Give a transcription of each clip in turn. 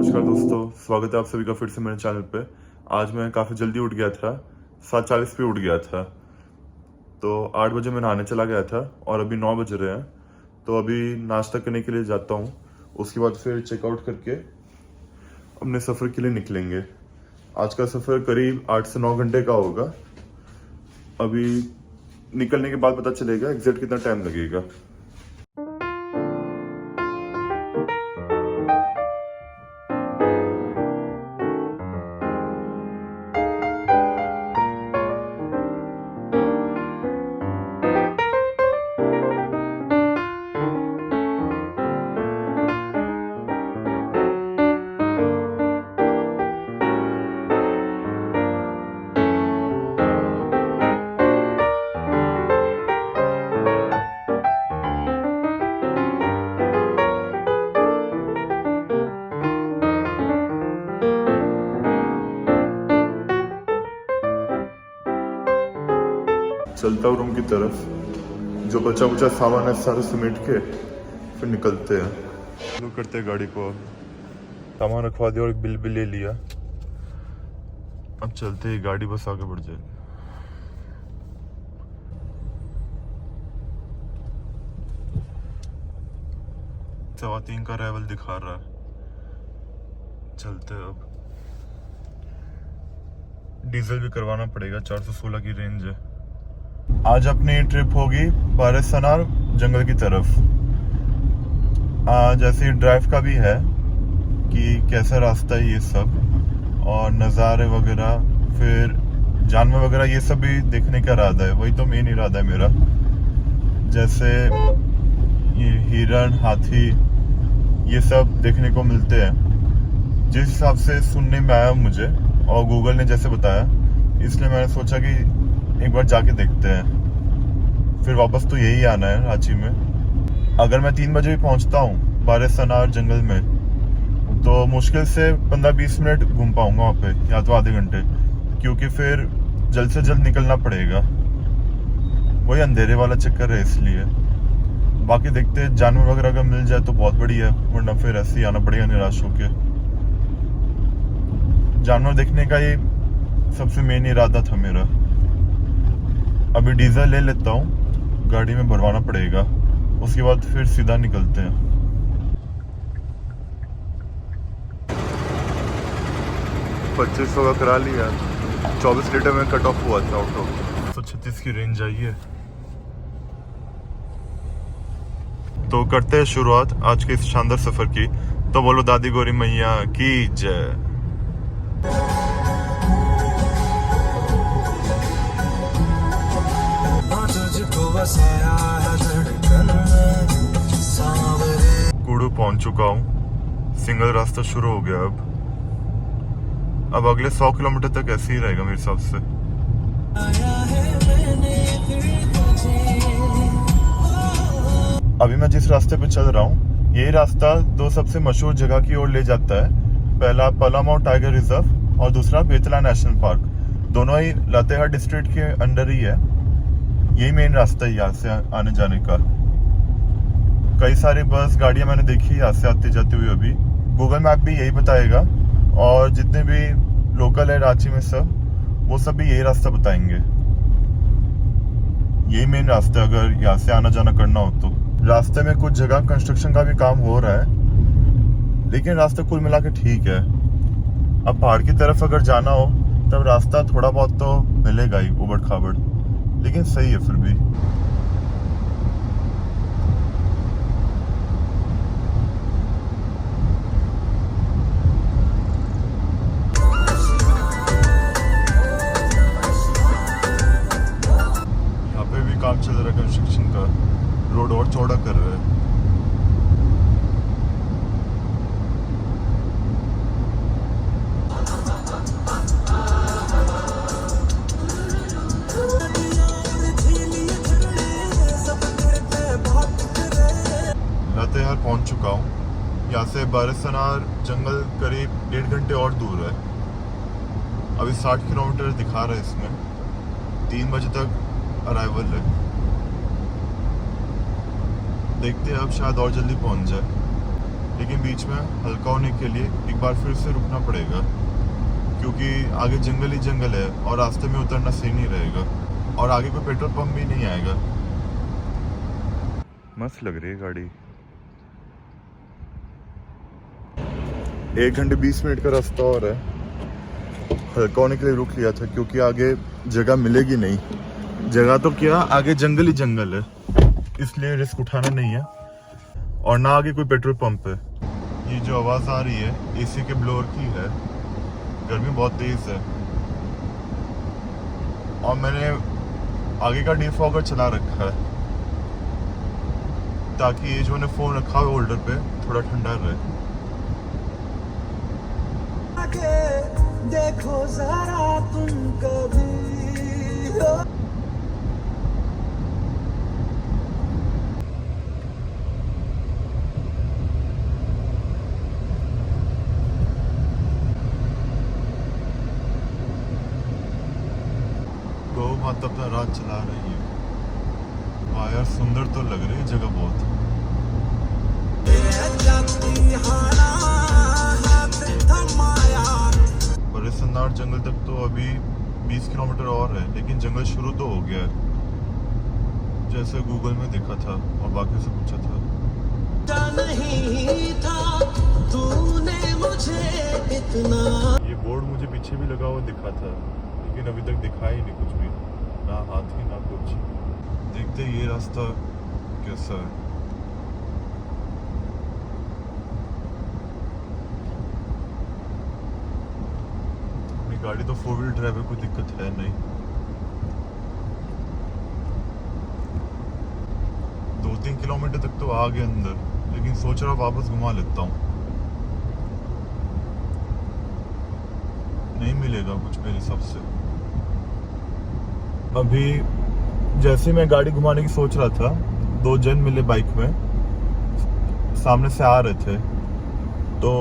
नमस्कार दोस्तों, स्वागत है आप सभी का फिर से मेरे चैनल पे। आज मैं काफ़ी जल्दी उठ गया था, 7:40 पे उठ गया था। तो 8 बजे मैं नहाने चला गया था और अभी 9 बज रहे हैं। तो अभी नाश्ता करने के लिए जाता हूँ, उसके बाद फिर चेकआउट करके अपने सफ़र के लिए निकलेंगे। आज का सफ़र करीब 8 से 9 घंटे का होगा। अभी निकलने के बाद पता चलेगा एग्जैक्ट कितना टाइम लगेगा। चलता हूँ रूम की तरफ, जो बचा बचा सामान है सारे समेट के फिर निकलते हैं। शुरू करते हैं गाड़ी को। सामान रखवा दिया और बिल भी ले लिया। अब चलते हैं, गाड़ी बस आगे बढ़ जाए। सवा 3 का अराइवल दिखा रहा है। चलते हैं अब। डीजल भी करवाना पड़ेगा, 416 की रेंज है। आज अपनी ट्रिप होगी बारिस्तान जंगल की तरफ। जैसे ड्राइव का भी है कि कैसा रास्ता है ये सब, और नज़ारे वगैरह, फिर जानवर वगैरह, ये सब भी देखने का इरादा है। वही तो मेन इरादा है मेरा। जैसे ये हिरण, हाथी, ये सब देखने को मिलते हैं जिस हिसाब से सुनने में आया मुझे, और गूगल ने जैसे बताया, इसलिए मैंने सोचा कि एक बार जाके देखते हैं। फिर वापस तो यही आना है रांची में। अगर मैं 3 बजे भी पहुंचता हूँ बारिस्तान जंगल में, तो मुश्किल से 15-20 मिनट घूम पाऊंगा वहाँ पे, या तो आधे घंटे, क्योंकि फिर जल्द से जल्द निकलना पड़ेगा। वही अंधेरे वाला चक्कर है, इसलिए। बाकी देखते हैं, जानवर वगैरह अगर मिल जाए तो बहुत बढ़िया है, वरना फिर ऐसे ही आना पड़ेगा निराश होके। जानवर देखने का ये सबसे मेन इरादा था मेरा। अभी डीजल ले लेता हूँ, गाड़ी में भरवाना पड़ेगा, उसके बाद फिर सीधा निकलते हैं। 2500 का करा लिया, 24 लीटर में कट ऑफ हुआ था ऑटो। 136 की रेंज आई है। तो करते हैं शुरुआत आज के इस शानदार सफर की। तो बोलो दादी गौरी मैया की जय। कुडू पहुंच चुका हूँ। सिंगल रास्ता शुरू हो गया। अब अगले 100 किलोमीटर तक ऐसे ही रहेगा मेरे हिसाब से। अभी मैं जिस रास्ते पे चल रहा हूँ, यही रास्ता 2 सबसे मशहूर जगह की ओर ले जाता है। पहला पलामौ टाइगर रिजर्व और दूसरा बेतला नेशनल पार्क। दोनों ही लातेहार डिस्ट्रिक्ट के अंडर ही है। यही मेन रास्ता है यहाँ से आने जाने का। कई सारी बस गाड़ियां मैंने देखी यहाँ से आते जाते हुए। अभी गूगल मैप भी यही बताएगा, और जितने भी लोकल है रांची में सब, वो सब भी यही रास्ता बताएंगे। यही मेन रास्ता है अगर यहाँ से आना जाना करना हो तो। रास्ते में कुछ जगह कंस्ट्रक्शन का भी काम हो रहा है, लेकिन रास्ता कुल मिला के ठीक है। अब पहाड़ की तरफ अगर जाना हो तब रास्ता थोड़ा बहुत तो मिलेगा ही, उबड़ खाबड़, लेकिन सही है फिर भी। यहाँ पे भी काम चल रहा है कंस्ट्रक्शन का, रोड और चौड़ा कर रहे हैं। लातेहार पहुंच चुका हूँ। यहाँ से बारिस्तान जंगल करीब 1.5 घंटे और दूर है। अभी 60 किलोमीटर दिखा रहा है इसमें। 3 बजे तक अराइवल है। देखते हैं, अब शायद और जल्दी पहुंच जाए। लेकिन बीच में हल्का होने के लिए एक बार फिर से रुकना पड़ेगा, क्योंकि आगे जंगल ही जंगल है और रास्ते में उतरना सही नहीं रहेगा और आगे कोई पेट्रोल पंप भी नहीं आएगा। मस्त लग रही है गाड़ी। 1 घंटे 20 मिनट का रास्ता और है। हल्का होने के लिए रुक लिया था क्योंकि आगे जगह मिलेगी नहीं। जगह तो क्या, आगे जंगल ही जंगल है, इसलिए रिस्क उठाना नहीं है। और ना आगे कोई पेट्रोल पंप है। ये जो आवाज़ आ रही है एसी के ब्लोअर की है। गर्मी बहुत तेज है और मैंने आगे का डिफॉगर चला रखा है ताकि ये जो मैंने फोन रखा है होल्डर पे थोड़ा ठंडा रहे। देखो जरा तुम कभी गौ माता अपना राज चला रही है। वाह यार, सुंदर तो लग रही है जगह बहुत। बड़े जंगल तक तो अभी 20 किलोमीटर और है, लेकिन जंगल शुरू तो हो गया है जैसे गूगल में देखा था और बाकी से पूछा था। नहीं था तूने मुझे इतना। ये बोर्ड मुझे पीछे भी लगा हुआ दिखा था, लेकिन अभी तक दिखा ही नहीं कुछ भी, ना हाथी ना कुछ। देखते ये रास्ता कैसा है। अपनी गाड़ी तो 4 व्हील ड्राइव है, कोई दिक्कत है नहीं। 2-3 किलोमीटर तक तो आ गए अंदर, लेकिन सोच रहा वापस घुमा लेता हूँ। नहीं मिलेगा कुछ मेरे हिसाब से। अभी जैसे मैं गाड़ी घुमाने की सोच रहा था, 2 जन मिले बाइक में, सामने से आ रहे थे, तो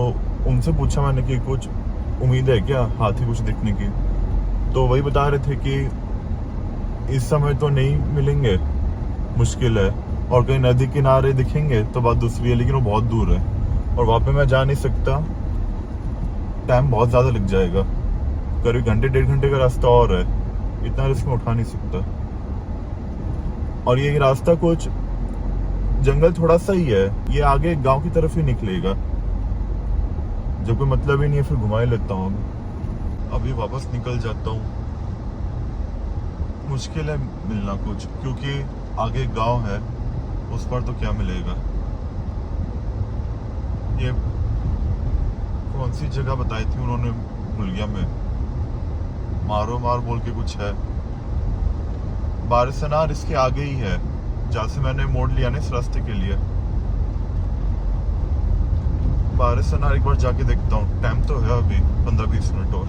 उनसे पूछा मैंने कि कुछ उम्मीद है क्या हाथी कुछ दिखने की। तो वही बता रहे थे कि इस समय तो नहीं मिलेंगे, मुश्किल है, और कहीं नदी किनारे दिखेंगे तो बात दूसरी है, लेकिन वो बहुत दूर है और वहाँ पे मैं जा नहीं सकता, टाइम बहुत ज़्यादा लग जाएगा। करीब घंटे 1.5 घंटे का रास्ता और है, इतना रिस्क में उठा नहीं सकता। और ये रास्ता कुछ जंगल थोड़ा सा ही है, ये आगे गांव की तरफ ही निकलेगा, जब कोई मतलब ही नहीं है फिर घुमा ही लेता हूँ। अभी वापस निकल जाता हूँ। मुश्किल है मिलना कुछ, क्योंकि आगे गांव है, उस पर तो क्या मिलेगा। ये कौन सी जगह बताई थी उन्होंने मुलिया में, मारो मार बोल के कुछ है। बारिशनार इसके आगे ही है, जहाँ से मैंने मोड़ लिया ना इस रास्ते के लिए। बारिशनार एक बार जाके देखता हूँ, टाइम तो है अभी 15-20 मिनट और।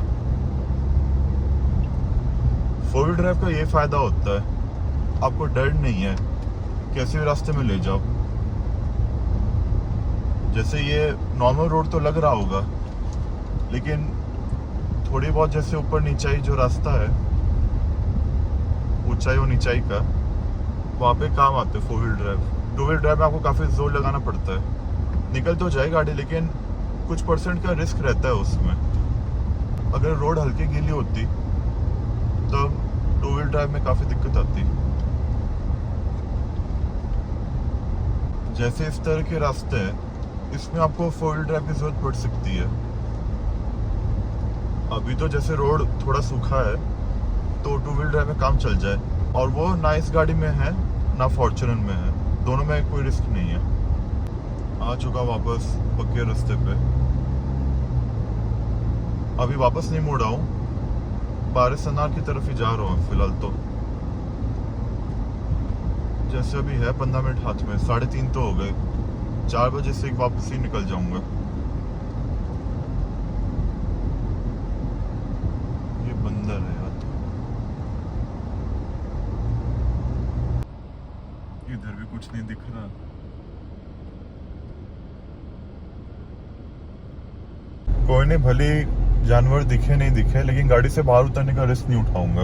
4 व्हील ड्राइव का ये फायदा होता है, आपको डर नहीं है, कैसे भी रास्ते में ले जाओ। जैसे ये नॉर्मल रोड तो लग रहा होगा, लेकिन थोड़ी बहुत जैसे ऊपर नीचाई जो रास्ता है, ऊंचाई और नीचाई का, वहाँ पे काम आते हैं 4 व्हील ड्राइव। 2 व्हील ड्राइव में आपको काफ़ी जोर लगाना पड़ता है, निकल तो जाए गाड़ी, लेकिन कुछ % का रिस्क रहता है उसमें। अगर रोड हल्की गीली होती तब 2 व्हील ड्राइव में काफ़ी दिक्कत आती। जैसे इस तरह के रास्ते हैं, इसमें आपको 4 व्हील ड्राइव की जरूरत पड़ सकती है। अभी तो जैसे रोड थोड़ा सूखा है तो 2 व्हील ड्राइव में काम चल जाए, और वो ना इस गाड़ी में है ना फॉर्च्यूनर में है, दोनों में कोई रिस्क नहीं है। आ चुका वापस पक्के रास्ते पे। अभी वापस नहीं मुड़ा हूँ, बारिशनार की तरफ ही जा रहा हूँ फिलहाल तो। जैसे अभी है 15 मिनट हाथ में, 3:30 तो हो गए, 4 बजे से वापस ही निकल जाऊंगा। ये बंदर है यार, इधर भी कुछ नहीं दिख रहा। कोई नहीं, भले जानवर दिखे नहीं दिखे, लेकिन गाड़ी से बाहर उतरने का रिस्क नहीं उठाऊंगा।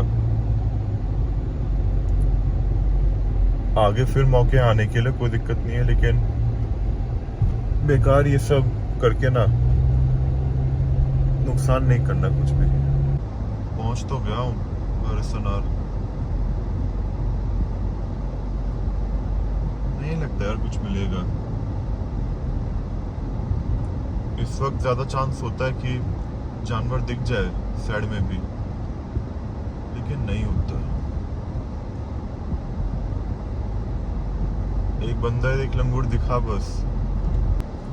आगे फिर मौके आने के लिए कोई दिक्कत नहीं है, लेकिन बेकार ये सब करके ना नुकसान नहीं करना कुछ भी। पहुंच तो गया हूँ बरसनार। नहीं लगता यार कुछ मिलेगा इस वक्त। ज्यादा चांस होता है कि जानवर दिख जाए साइड में भी, लेकिन नहीं होता। एक बंदा है, एक लंगूर दिखा बस।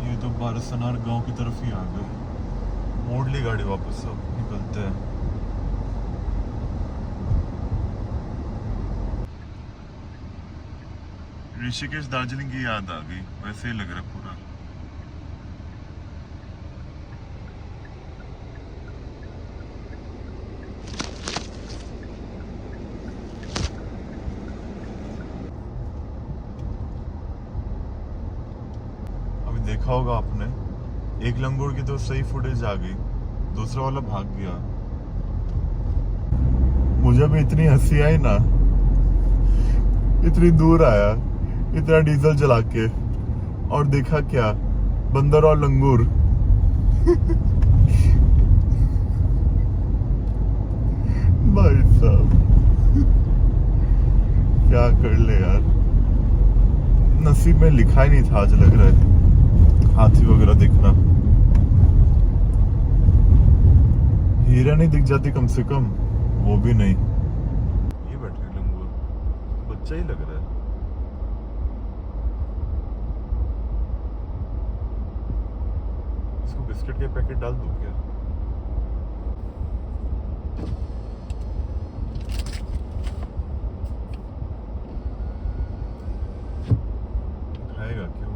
ये तो बारसनार गांव की तरफ ही आ गए। मोड़ ली गाड़ी वापस, अब निकलते हैं। ऋषिकेश दार्जिलिंग की याद आ गई, वैसे ही लग रहा है पूरा। अभी देखा होगा आपने, एक लंगूर की तो सही फुटेज आ गई, दूसरा वाला भाग गया। मुझे भी इतनी हंसी आई ना, इतनी दूर आया, इतना डीजल जला के, और देखा क्या, बंदर और लंगूर। भाई साहब क्या कर ले यार, नसीब में लिखा ही नहीं था आज लग रहा है हाथी वगैरह देखना। हीरा नहीं दिख जाती कम से कम, वो भी नहीं। ये बैठे लंगूर, बच्चा ही लग रहा है। इसको बिस्किट के पैकेट डाल दूं क्या? खाएगा क्यों?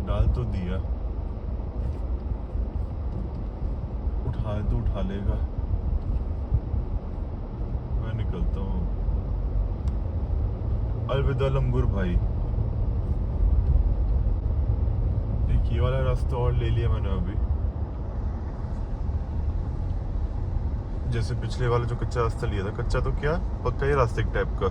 डाल तो दिया, उठाए तो उठा लेगा। मैं निकलता हूँ। अलविदा लंगूर भाई। एक ये वाला रास्ता और ले लिया मैंने अभी, जैसे पिछले वाला जो कच्चा रास्ता लिया था। कच्चा तो क्या, पक्का ही रास्ते एक टाइप का।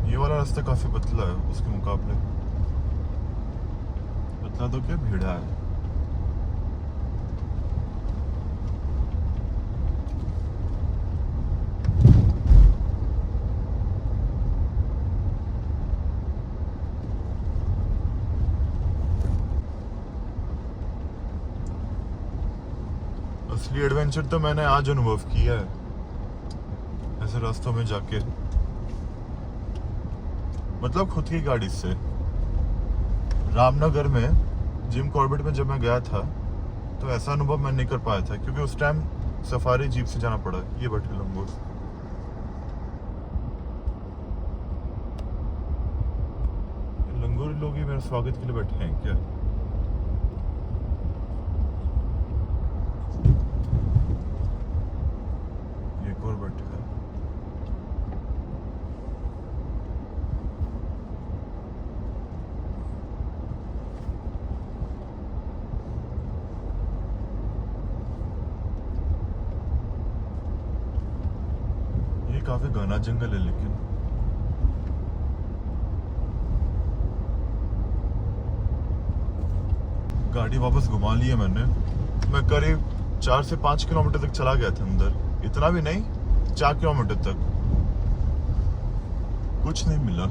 ये वाला रास्ता काफी पतला है उसके मुकाबले। पतला तो क्या, भीड़ा है। असली एडवेंचर तो मैंने आज अनुभव किया है ऐसे रास्तों में जाके, मतलब खुद की गाड़ी से। रामनगर में जिम कॉर्बेट में जब मैं गया था तो ऐसा अनुभव मैं नहीं कर पाया था, क्योंकि उस टाइम सफारी जीप से जाना पड़ा। ये बैठे लंगूर। लंगूर लोग ही मेरे स्वागत के लिए बैठे हैं क्या? एक और बैठे हैं। काफी घना जंगल है, लेकिन गाड़ी वापस घुमा ली है मैंने। मैं करीब 4 से 5 किलोमीटर तक चला गया था अंदर, इतना भी नहीं, 4 किलोमीटर तक। कुछ नहीं मिला।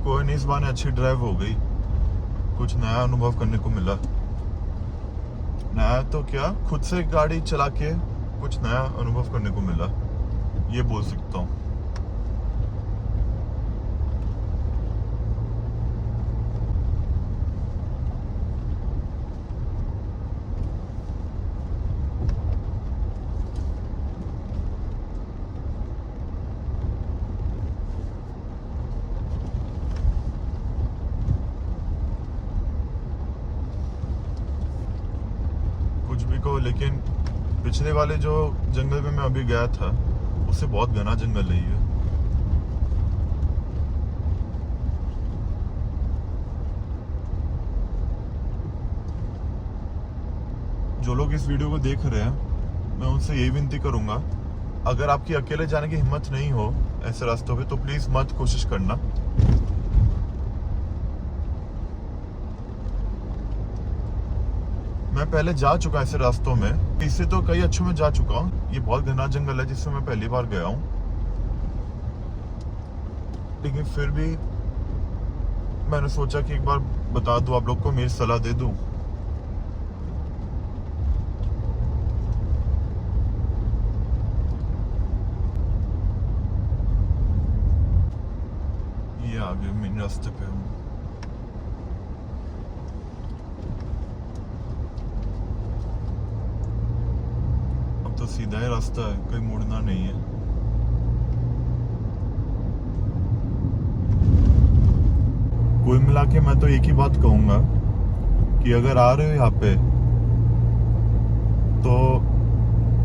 कोई नहीं, इस बार अच्छी ड्राइव हो गई, कुछ नया अनुभव करने को मिला। नया तो क्या, खुद से गाड़ी चला के कुछ नया अनुभव करने को मिला, ये बोल सकता हूँ। को, लेकिन पिछले वाले जो जंगल में मैं अभी गया था उससे बहुत घना जंगल है ये। जो लोग इस वीडियो को देख रहे हैं, मैं उनसे यही विनती करूंगा, अगर आपकी अकेले जाने की हिम्मत नहीं हो ऐसे रास्तों पे तो प्लीज मत कोशिश करना। मैं पहले जा चुका ऐसे रास्तों में, इससे तो कई अच्छों में जा चुका हूँ। ये बहुत घना जंगल है जिसमें मैं पहली बार गया हूँ, लेकिन फिर भी मैंने सोचा कि एक बार बता दूं आप लोग को, मेरी सलाह दे दूं। ये आगे मेन रास्ते पे हूँ। अब तो सीधा ही रास्ता है, कोई मुड़ना नहीं है। कुल मिला के मैं तो एक ही बात कहूंगा कि अगर आ रहे हो यहाँ पे तो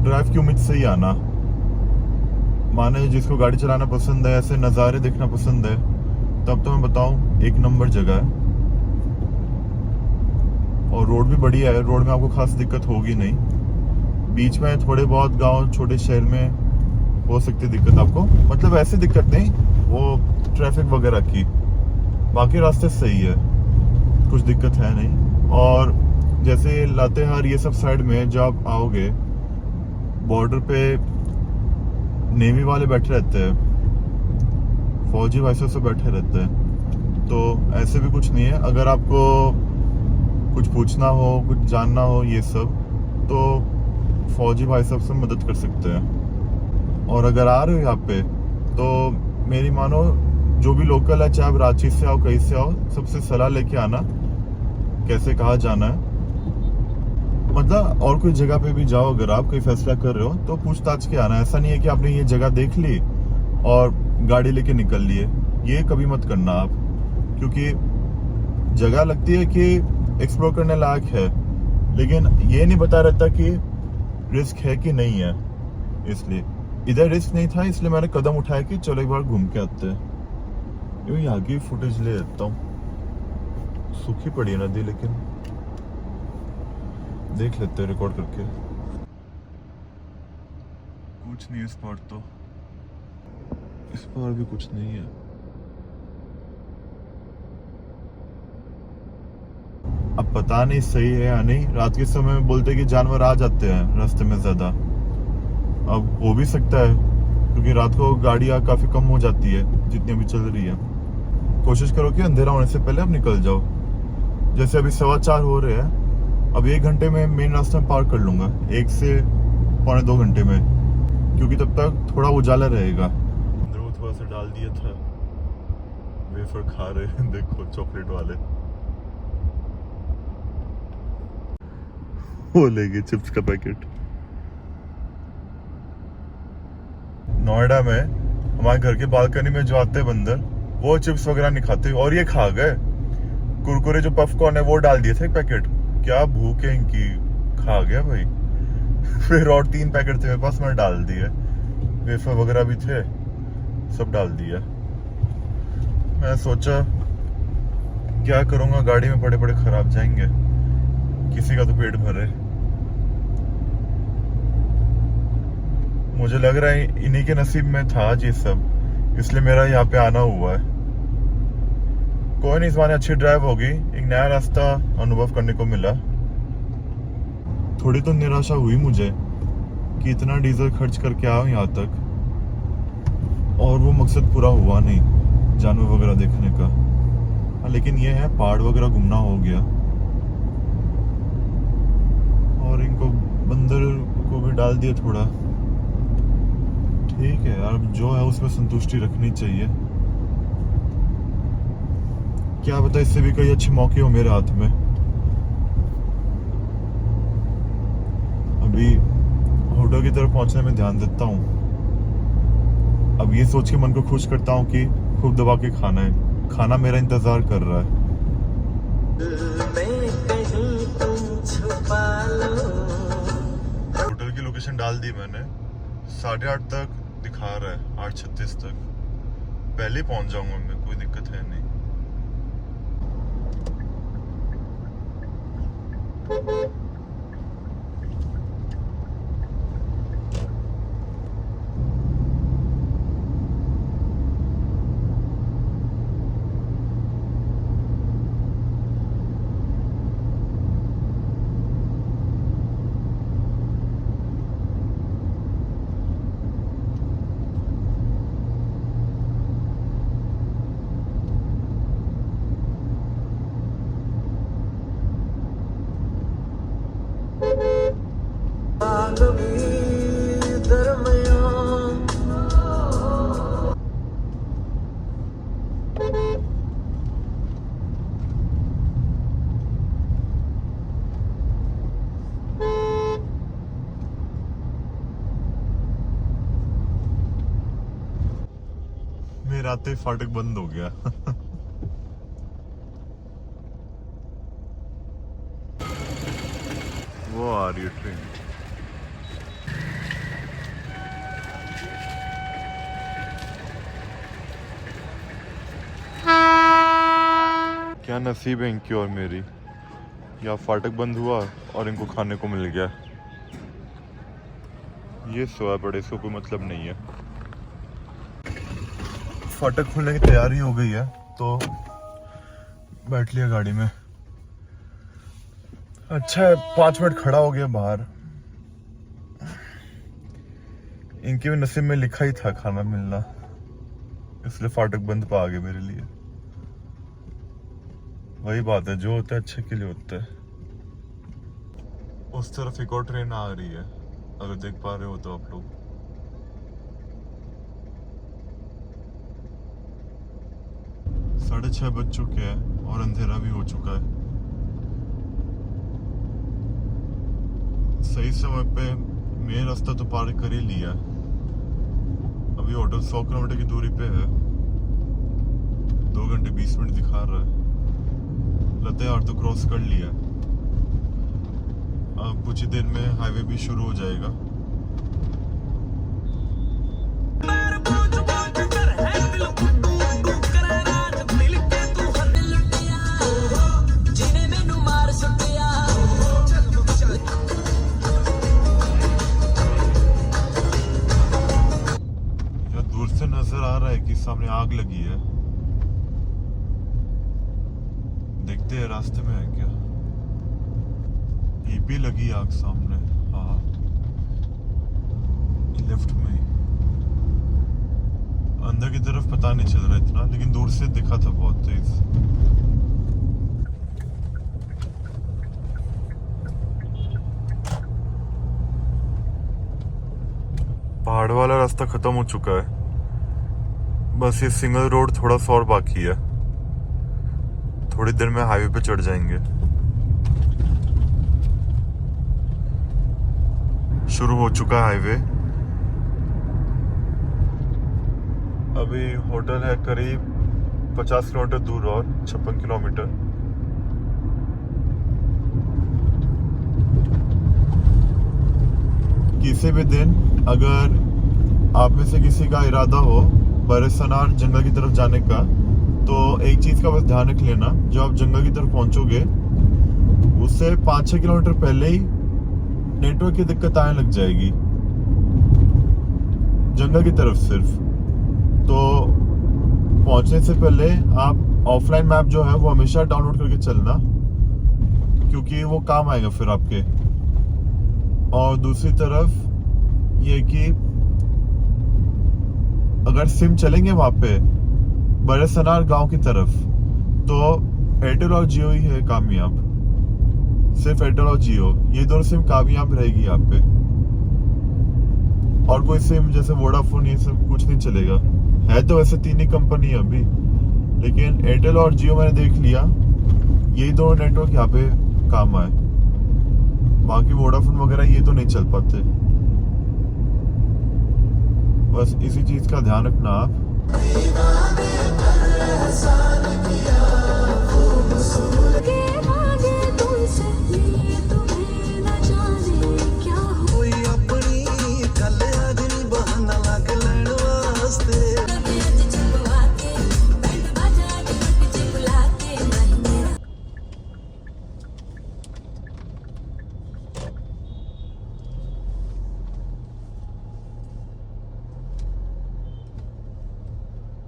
ड्राइव की उम्मीद से ही आना। माने जिसको गाड़ी चलाना पसंद है, ऐसे नज़ारे देखना पसंद है, तब तो मैं बताऊं एक नंबर जगह है। और रोड भी बढ़िया है, रोड में आपको खास दिक्कत होगी नहीं। बीच में थोड़े बहुत गांव छोटे शहर में हो सकती दिक्कत आपको, मतलब ऐसी दिक्कत नहीं, वो ट्रैफिक वगैरह की। बाकी रास्ते सही है, कुछ दिक्कत है नहीं। और जैसे लातेहार ये सब साइड में जब आप आओगे, बॉर्डर पे नेवी वाले बैठे रहते हैं, फौजी भाई से बैठे रहते हैं, तो ऐसे भी कुछ नहीं है। अगर आपको कुछ पूछना हो, कुछ जानना हो ये सब, तो फौजी भाई साहब से मदद कर सकते हैं। और अगर आ रहे हो यहाँ पे तो मेरी मानो, जो भी लोकल है, चाहे आप रांची से आओ कहीं से आओ, सबसे सलाह लेके आना कैसे कहाँ जाना है। मतलब और कोई जगह पे भी जाओ, अगर आप कोई फैसला कर रहे हो तो पूछताछ के आना। ऐसा नहीं है कि आपने ये जगह देख ली और गाड़ी लेके निकल लिए, ये कभी मत करना आप, क्योंकि जगह लगती है कि एक्सप्लोर करने लायक है, लेकिन ये नहीं बता रहता कि रिस्क है कि नहीं है। इसलिए इधर रिस्क नहीं था, इसलिए मैंने कदम उठाया कि चलो एक बार घूम के आते हैं। यूं यहाँ की फुटेज ले लेता हूँ। सूखी पड़ी है नदी, लेकिन देख लेते हैं रिकॉर्ड करके। कुछ नहीं इस पार, तो इस पार भी कुछ नहीं है। अब पता नहीं सही है या नहीं, रात के समय में बोलते कि जानवर आ जाते हैं रास्ते में ज्यादा। अब हो भी सकता है, क्योंकि रात को गाड़ियां काफी कम हो जाती है जितनी अभी चल रही है। कोशिश करो कि अंधेरा होने से पहले अब निकल जाओ। जैसे अभी 4:15 हो रहे हैं, अब 1 घंटे में मेन रास्ता में पार कर लूंगा, 1 से पौने 2 घंटे में, क्योंकि तब तक थोड़ा उजाला रहेगा। अंदर वो थोड़ा सा डाल दिया था, वेफर खा रहे हैं देखो, चॉकलेट वाले। वो ले गए चिप्स का पैकेट। नोएडा में हमारे घर के बालकनी में जो आते हैं बंदर, वो चिप्स वगैरह नहीं खाते, और ये खा गए। कुरकुरे जो पॉपकॉर्न है वो डाल दिए थे एक पैकेट। क्या भूख है इनकी, खा गया भाई। फिर और 3 पैकेट थे मेरे पास, मैंने डाल दिए। वेफर वगैरह भी थे, सब डाल दिया। मैं सोचा क्या करूंगा, गाड़ी में पड़े पड़े खराब जाएंगे, किसी का तो पेट भरे। मुझे लग रहा है इन्हीं के नसीब में था आज ये सब, इसलिए मेरा यहाँ पे आना हुआ है। कोई नहीं, इस बार अच्छी ड्राइव होगी, एक नया रास्ता अनुभव करने को मिला। थोड़ी तो निराशा हुई मुझे कि इतना डीजल खर्च करके आओ यहाँ तक और वो मकसद पूरा हुआ नहीं, जानवर वगैरह देखने का। हाँ, लेकिन ये है पहाड़ वगैरह घूमना हो गया, और इनको बंदर को भी डाल दिया थोड़ा। ठीक है यार, जो है उसमें संतुष्टि रखनी चाहिए। क्या पता इससे भी कई अच्छे मौके हो मेरे हाथ में। अभी होटल की तरफ पहुंचने में ध्यान देता हूँ। अब ये सोच के मन को खुश करता हूँ कि खूब दबा के खाना है, खाना मेरा इंतजार कर रहा है। होटल की लोकेशन डाल दी मैंने, 8:30 तक दिखा रहा है, 8:36 तक। पहले ही पहुंच जाऊंगा मैं, कोई दिक्कत है नहीं। मेरे आते ही फाटक बंद हो गया। वो आ रही है ट्रेन। क्या नसीब है इनकी और मेरी, या फाटक बंद हुआ और इनको खाने को मिल गया। ये सोया पड़े, इसको कोई मतलब नहीं है। फाटक खुलने की तैयारी हो गई है तो बैठ लिया गाड़ी में। अच्छा है 5 मिनट खड़ा हो गया बाहर। इनके भी नसीब में लिखा ही था खाना मिलना, इसलिए फाटक बंद पा गए मेरे लिए। वही बात है, जो होता है अच्छे के लिए होता है। उस तरफ एक और ट्रेन आ रही है, अगर देख पा रहे हो तो आप लोग। 6:30 बज चुके हैं और अंधेरा भी हो चुका है। सही समय पे मेन रास्ता तो पार कर ही लिया। अभी होटल 100 किलोमीटर की दूरी पे है। 2 घंटे 20 मिनट दिखा रहा है। लगता है यार तो क्रॉस कर लिया। अब कुछ ही देर में हाईवे भी शुरू हो जाएगा। दूर से नजर आ रहा है कि सामने आग लगी है। देखते हैं रास्ते में है क्या। ये भी लगी आग सामने। हाँ, लेफ्ट में। अंदर की तरफ पता नहीं चल रहा इतना, लेकिन दूर से दिखा था बहुत तेज। पहाड़ वाला रास्ता खत्म हो चुका है, बस ये सिंगल रोड थोड़ा सा और बाकी है। थोड़ी देर में हाईवे पे चढ़ जाएंगे। शुरू हो चुका है हाईवे। अभी होटल है करीब 50 किलोमीटर दूर और 56 किलोमीटर। किसी भी दिन अगर आप में से किसी का इरादा हो बरसनार जंगल की तरफ जाने का, तो एक चीज का बस ध्यान रख लेना। जब आप जंगल की तरफ पहुंचोगे उससे 5-6 किलोमीटर पहले ही नेटवर्क की दिक्कत आने लग जाएगी, जंगल की तरफ सिर्फ। तो पहुंचने से पहले आप ऑफलाइन मैप जो है वो हमेशा डाउनलोड करके चलना, क्योंकि वो काम आएगा फिर आपके। और दूसरी तरफ ये कि अगर सिम चलेंगे वहां पे बरसनार गांव की तरफ, तो एयरटेल और जियो ही है कामयाब। सिर्फ एयरटेल और जियो, ये दोनों सिम कामयाब रहेगी यहाँ पे। और कोई सिम जैसे वोडाफोन ये सब कुछ नहीं चलेगा। है तो वैसे 3 ही कंपनी है अभी, लेकिन एयरटेल और जियो मैंने देख लिया, यही दोनों नेटवर्क यहाँ पे काम आए। बाकी वोडाफोन वगैरह ये तो नहीं चल पाते। बस इसी चीज का ध्यान रखना आप।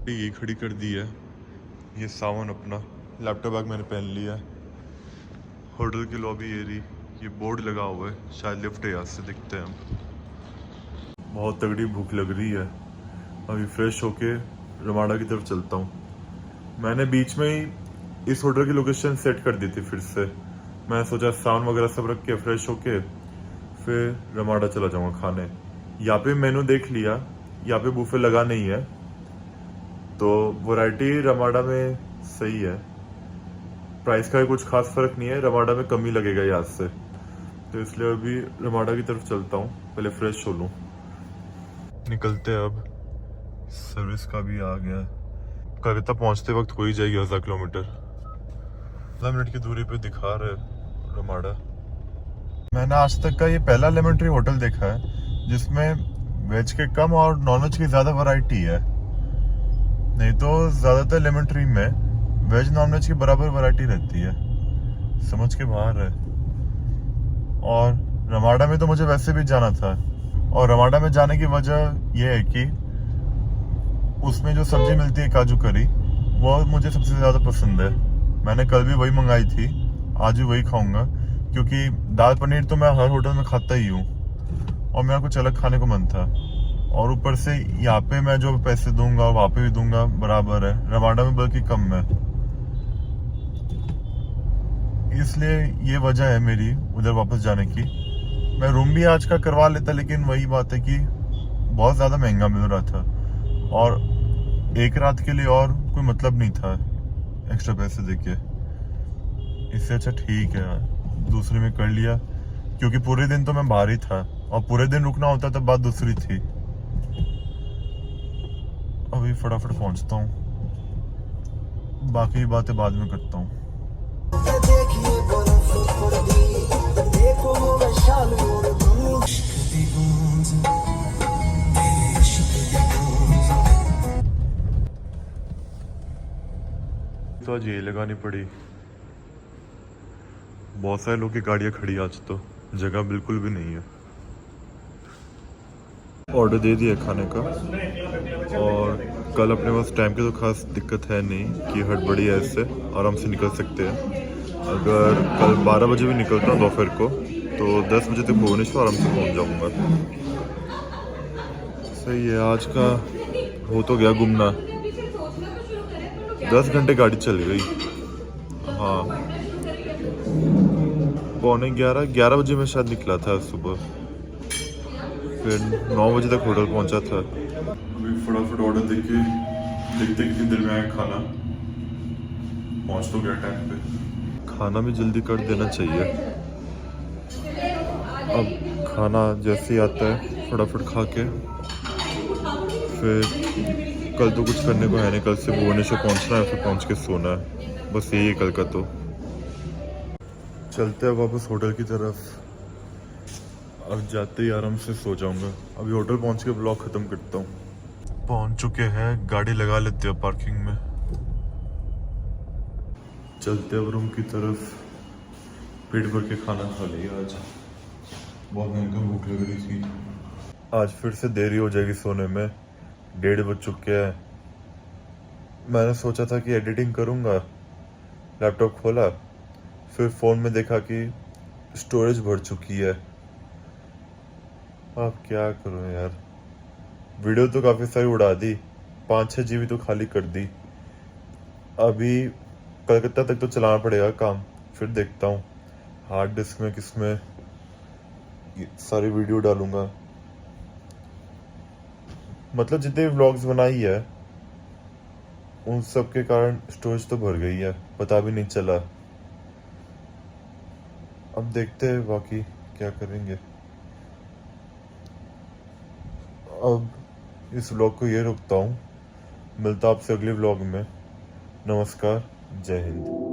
ये खड़ी कर दी है। ये सामान अपना लैपटॉप बैग मैंने पहन लिया है। होटल की लॉबी ये रही। ये बोर्ड लगा हुआ है, शायद लिफ्ट है, यहाँ से दिखते हैं हम। बहुत तगड़ी भूख लग रही है। अभी फ्रेश होके रमाडा की तरफ चलता हूँ। मैंने बीच में ही इस होटल की लोकेशन सेट कर दी थी फिर से। मैं सोचा सामान वगैरह सब रख के फ्रेश होके फिर रमाडा चला जाऊँगा खाने। यहाँ पे मेनू देख लिया, यहाँ पे बुफे लगा नहीं है, तो वैरायटी रमाडा में सही है। प्राइस का कुछ खास फर्क नहीं है, रमाडा में कम ही लगेगा यहाँ से। तो इसलिए अभी रमाडा की तरफ चलता हूँ, पहले फ्रेश हो लूँ। निकलते हैं अब। सर्विस का भी आ गया, कलकत्ता पहुंचते वक्त हो ही जाएगी 1000 किलोमीटर। 10 मिनट की दूरी पे दिखा रहे रमाड़ा। मैंने आज तक का ये पहला लेमन ट्री होटल देखा है जिसमें वेज के कम और नॉन वेज की ज्यादा वैरायटी है। नहीं तो ज्यादातर लेमन ट्री में वेज नॉन वेज की बराबर वैरायटी रहती है। समझ के बाहर है। और रमाडा में तो मुझे वैसे भी जाना था, और रमाडा में जाने की वजह यह है कि उसमें जो सब्जी मिलती है काजू करी, वो मुझे सबसे ज्यादा पसंद है। मैंने कल भी वही मंगाई थी, आज भी वही खाऊंगा, क्योंकि दाल पनीर तो मैं हर होटल में खाता ही हूँ और मेरा कुछ अलग खाने को मन था। और ऊपर से यहाँ पे मैं जो पैसे दूंगा वहां पे भी दूंगा बराबर है, रमाडा में बल्कि कम है। इसलिए ये वजह है मेरी उधर वापस जाने की। मैं रूम भी आज का करवा लेता, लेकिन वही बात है कि बहुत ज्यादा महंगा मिल रहा था और एक रात के लिए और कोई मतलब नहीं था एक्स्ट्रा पैसे देके। इससे अच्छा ठीक है यार, दूसरे में कर लिया, क्योंकि पूरे दिन तो मैं बाहर ही था और पूरे दिन रुकना होता तब बात दूसरी थी। अभी फटाफट पहुंचता हूँ, बाकी बातें बाद में करता हूँ। तो आज ये लगानी पड़ी। बहुत सारे लोग की गाड़ियां खड़ी आज, तो जगह बिल्कुल भी नहीं है। ऑर्डर दे दिया खाने का, और कल अपने पास टाइम की तो खास दिक्कत है नहीं कि हड़बड़ी है, इससे आराम से निकल सकते हैं। अगर कल 12 बजे भी निकलता हूँ दोपहर को, तो 10 बजे तक भुवनेश्वर आराम से पहुँच जाऊँगा। सही है। आज का हो तो गया घूमना, 10 घंटे गाड़ी चल गई। हाँ, 11:15 बजे मैं शायद निकला था सुबह, फिर 9 बजे तक होटल पहुंचा था। अभी फटाफट ऑर्डर देके देखते कितनी देर में आया खाना। पहुंच तो गया टाइम पे। खाना भी जल्दी कर देना चाहिए। अब खाना जैसे ही आता है फटाफट खा के, फिर कल तो कुछ करने को है नहीं। कल से भुवनेश्वर पहुंचना है, फिर पहुंच के सोना है, बस यही है कल का। तो चलते हैं वापस होटल की तरफ। अब जाते ही आराम से सो जाऊंगा। अभी होटल पहुंच के ब्लॉग खत्म करता हूँ। पहुंच चुके हैं, गाड़ी लगा लेते हैं पार्किंग में। चलते हैं रूम की तरफ। पेट भर के खाना खा लिया आज, बहुत भयंकर भूख लग रही थी। आज फिर से देरी हो जाएगी सोने में, 1:30 बज चुके हैं। मैंने सोचा था कि एडिटिंग करूंगा, लैपटॉप खोला, फिर फोन में देखा कि स्टोरेज भर चुकी है। अब क्या करूं यार, वीडियो तो काफी सारी उड़ा दी, 5-6 GB तो खाली कर दी। अभी कलकत्ता तक तो चलाना पड़ेगा काम, फिर देखता हूँ हार्ड डिस्क में किसमें सारी वीडियो डालूंगा। मतलब जितने व्लॉग्स बनाई है उन सब के कारण स्टोरेज तो भर गई है, पता भी नहीं चला। अब देखते हैं बाकी क्या करेंगे। अब इस व्लॉग को ये रुकता हूँ, मिलता आपसे अगले व्लॉग में। नमस्कार, जय हिंद।